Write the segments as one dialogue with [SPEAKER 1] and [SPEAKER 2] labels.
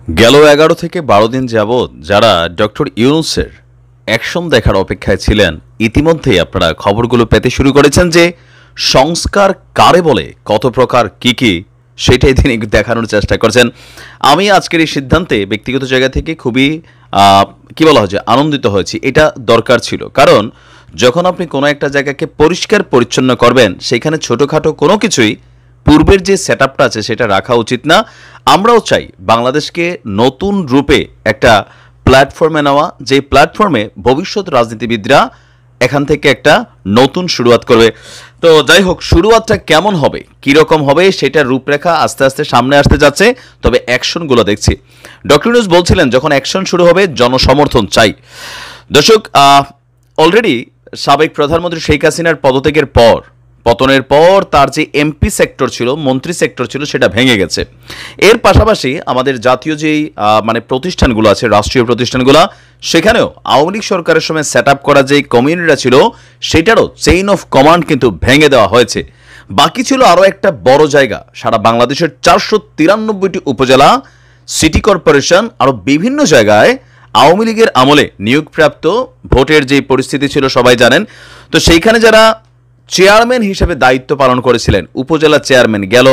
[SPEAKER 1] গেল ১১ থেকে ১২ দিন যাবৎ যারা ডক্টর ইউনূসের অ্যাকশন দেখার অপেক্ষায় ছিলেন, ইতিমধ্যেই আপনারা খবরগুলো পেতে শুরু করেছেন যে সংস্কার কারে বলে, কত প্রকার কি সেটাই তিনি দেখানোর চেষ্টা করছেন। আমি আজকের এই সিদ্ধান্তে ব্যক্তিগত জায়গা থেকে খুবই কি বলা হয় যে আনন্দিত হয়েছি। এটা দরকার ছিল, কারণ যখন আপনি কোনো একটা জায়গাকে পরিষ্কার পরিচ্ছন্ন করবেন, সেখানে ছোটোখাটো কোনো কিছুই পূর্বের যে সেটআপটা আছে সেটা রাখা উচিত না। আমরাও চাই বাংলাদেশকে নতুন রূপে একটা প্ল্যাটফর্মে নেওয়া, যে প্ল্যাটফর্মে ভবিষ্যৎ রাজনীতিবিদরা এখান থেকে একটা নতুন শুরুয়াত করবে। তো যাই হোক, শুরুয়াতটা কেমন হবে, কীরকম হবে, সেটার রূপরেখা আস্তে আস্তে সামনে আসতে যাচ্ছে। তবে অ্যাকশনগুলো দেখছি, ডক্টর ইউনূস বলছিলেন যখন অ্যাকশন শুরু হবে জনসমর্থন চাই। দর্শক, অলরেডি সাবেক প্রধানমন্ত্রী শেখ হাসিনার পতনের পর তার যে এমপি সেক্টর ছিল, মন্ত্রী সেক্টর ছিল, সেটা ভেঙে গেছে। এর পাশাপাশি আমাদের জাতীয় যেই প্রতিষ্ঠানগুলো আছে, রাষ্ট্রীয় প্রতিষ্ঠানগুলো, সেখানেও আওয়ামী লীগ সরকারের সময় সেট আপ করা যেই কমিউনিটিটা ছিল, সেটারও চেইন অফ কমান্ড কিন্তু ভেঙে দেওয়া হয়েছে। বাকি ছিল আরও একটা বড় জায়গা, সারা বাংলাদেশের 493টি উপজেলা, সিটি কর্পোরেশন, আরও বিভিন্ন জায়গায় আওয়ামী লীগের আমলে নিয়োগপ্রাপ্ত, ভোটের যে পরিস্থিতি ছিল সবাই জানেন। তো সেইখানে যারা চেয়ারম্যান হিসেবে দায়িত্ব পালন করেছিলেন, উপজেলা চেয়ারম্যান, গেল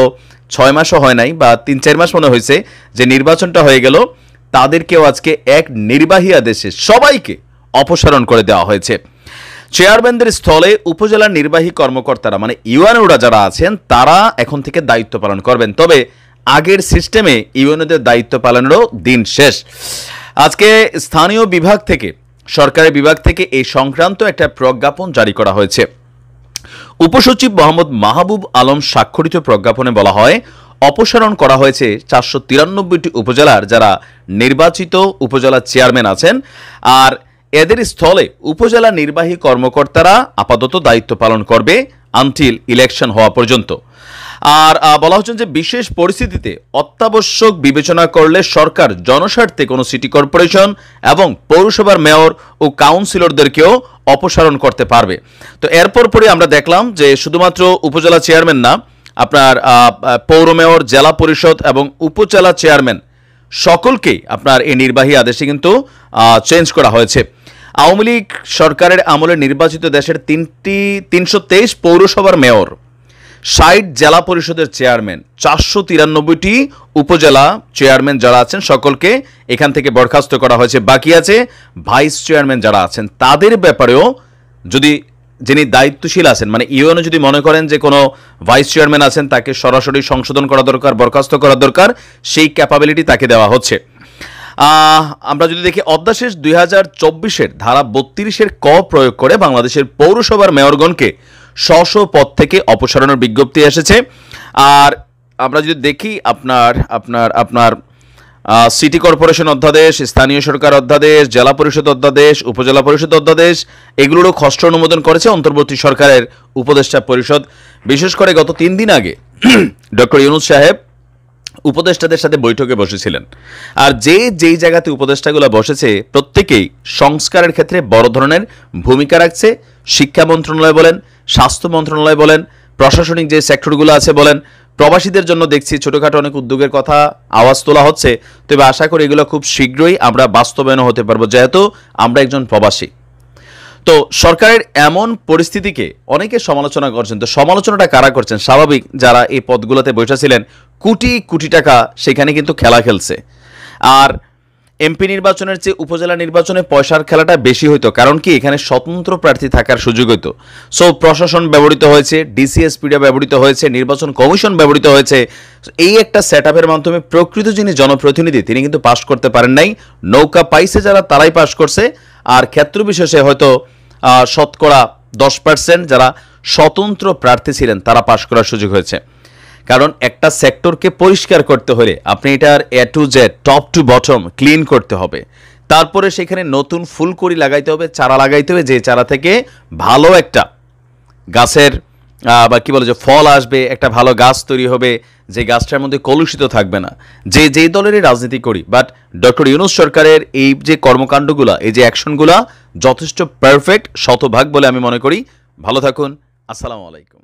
[SPEAKER 1] 6 মাসও হয় নাই বা 3-4 মাস মনে হয়েছে যে নির্বাচনটা হয়ে গেল, তাদেরকেও আজকে এক নির্বাহী আদেশে সবাইকে অপসারণ করে দেওয়া হয়েছে। চেয়ারম্যানদের স্থলে উপজেলা নির্বাহী কর্মকর্তারা ইউএনওরা যারা আছেন, তারা এখন থেকে দায়িত্ব পালন করবেন। তবে আগের সিস্টেমে ইউএনওদের দায়িত্ব পালনেরও দিন শেষ। আজকে স্থানীয় বিভাগ থেকে, সরকারি বিভাগ থেকে এই সংক্রান্ত একটা প্রজ্ঞাপন জারি করা হয়েছে। উপসচিব মোহাম্মদ মাহবুব আলম স্বাক্ষরিত প্রজ্ঞাপনে বলা হয়, অপসারণ করা হয়েছে 493টি উপজেলার যারা নির্বাচিত উপজেলা চেয়ারম্যান আছেন, আর এদের স্থলে উপজেলা নির্বাহী কর্মকর্তারা আপাতত দায়িত্ব পালন করবে আনটিল ইলেকশন হওয়া পর্যন্ত। আর বলা হচ্ছে যে বিশেষ পরিস্থিতিতে অত্যাবশ্যক বিবেচনা করলে সরকার জনস্বার্থে কোনো সিটি কর্পোরেশন এবং পৌরসভার মেয়র ও কাউন্সিলরদেরকেও অপসারণ করতে পারবে। তো এরপর পরে আমরা দেখলাম যে শুধুমাত্র উপজেলা চেয়ারম্যান না, আপনার পৌর মেয়র, জেলা পরিষদ এবং উপজেলা চেয়ারম্যান সকলকেই আপনার এই নির্বাহী আদেশে কিন্তু চেঞ্জ করা হয়েছে। আওয়ামী লীগ সরকারের আমলে নির্বাচিত দেশের 323 পৌরসভার মেয়র, 60 জেলা পরিষদের চেয়ারম্যান, 493টি উপজেলা চেয়ারম্যান যারা আছেন, সকলকে এখান থেকে বরখাস্ত করা হয়েছে। বাকি আছে ভাইস চেয়ারম্যান যারা আছেন, তাদের ব্যাপারেও যিনি দায়িত্বশীল আছেন, ইউএনও যদি মনে করেন যে কোনো ভাইস চেয়ারম্যান আছেন, তাকে সরাসরি সংশোধন করা দরকার, বরখাস্ত করা দরকার, সেই ক্যাপাবিলিটি তাকে দেওয়া হচ্ছে। আমরা যদি দেখি, অধ্যাদেশ 2024-এর ধারা 32-এর ক প্রয়োগ করে বাংলাদেশের পৌরসভার মেয়রগণকে স্ব পদ থেকে অপসারণের বিজ্ঞপ্তি এসেছে। আর আমরা যদি দেখি আপনার সিটি কর্পোরেশন অধ্যাদেশ, স্থানীয় সরকার অধ্যাদেশ, জেলা পরিষদ অধ্যাদেশ, উপজেলা পরিষদ অধ্যাদেশ, এগুলোরও খসড়া অনুমোদন করেছে অন্তর্বর্তী সরকারের উপদেষ্টা পরিষদ। বিশেষ করে গত 3 দিন আগে ডক্টর ইউনূস সাহেব উপদেষ্টাদের সাথে বৈঠকে বসেছিলেন। আর যেই জায়গাতে উপদেষ্টাগুলো বসেছে, প্রত্যেকেই সংস্কারের ক্ষেত্রে বড় ধরনের ভূমিকা রাখছে। শিক্ষা মন্ত্রণালয় বলেন, স্বাস্থ্য মন্ত্রণালয় বলেন, প্রশাসনিক যে সেক্টরগুলো আছে বলেন, প্রবাসীদের জন্য দেখছি ছোটোখাটো অনেক উদ্যোগের কথা আওয়াজ তোলা হচ্ছে। তবে আশা করি এগুলো খুব শীঘ্রই আমরা বাস্তবায়ন হতে পারবো, যেহেতু আমরা একজন প্রবাসী। তো সরকারের এমন পরিস্থিতিকে অনেকে সমালোচনা করছেন। তো সমালোচনাটা কারা করছেন? স্বাভাবিক, যারা এই পদগুলোতে বসেছিলেন, কোটি কোটি টাকা সেখানে কিন্তু খেলা খেলছে। আর এমপি নির্বাচনের চেয়ে উপজেলা নির্বাচনে পয়সার খেলাটা বেশি হইতো, কারণ কি এখানে স্বতন্ত্র প্রার্থী থাকার সুযোগ হইতো। সো প্রশাসন ব্যবহৃত হয়েছে, ডিসিএসপিটা ব্যবহৃত হয়েছে, নির্বাচন কমিশন ব্যবহৃত হয়েছে। এই একটা সেট আপের মাধ্যমে প্রকৃত যিনি জনপ্রতিনিধি, তিনি কিন্তু পাশ করতে পারেন নাই। নৌকা পাইছে যারা, তারাই পাশ করছে। আর ক্ষেত্র বিশেষে হয়তো শতকরা 10% যারা স্বতন্ত্র প্রার্থী ছিলেন, তারা পাশ করার সুযোগ হয়েছে। কারণ একটা সেক্টরকে পরিষ্কার করতে হলে আপনি এটার A to Z, top to bottom clean করতে হবে। তারপরে সেখানে নতুন ফুলকড়ি লাগাইতে হবে, চারা লাগাইতে হবে, যে চারা থেকে ভালো একটা গাছের ফল আসবে, একটা ভালো গাছ তৈরি হবে, যে গাছটার মধ্যে কলুষিত থাকবে না। যেই দলেরই রাজনীতি করি, বাট ডক্টর ইউনূস সরকারের এই যে কর্মকাণ্ডগুলা, এই যে অ্যাকশনগুলা যথেষ্ট পারফেক্ট, শতভাগ বলে আমি মনে করি। ভালো থাকুন, আসসালামু আলাইকুম।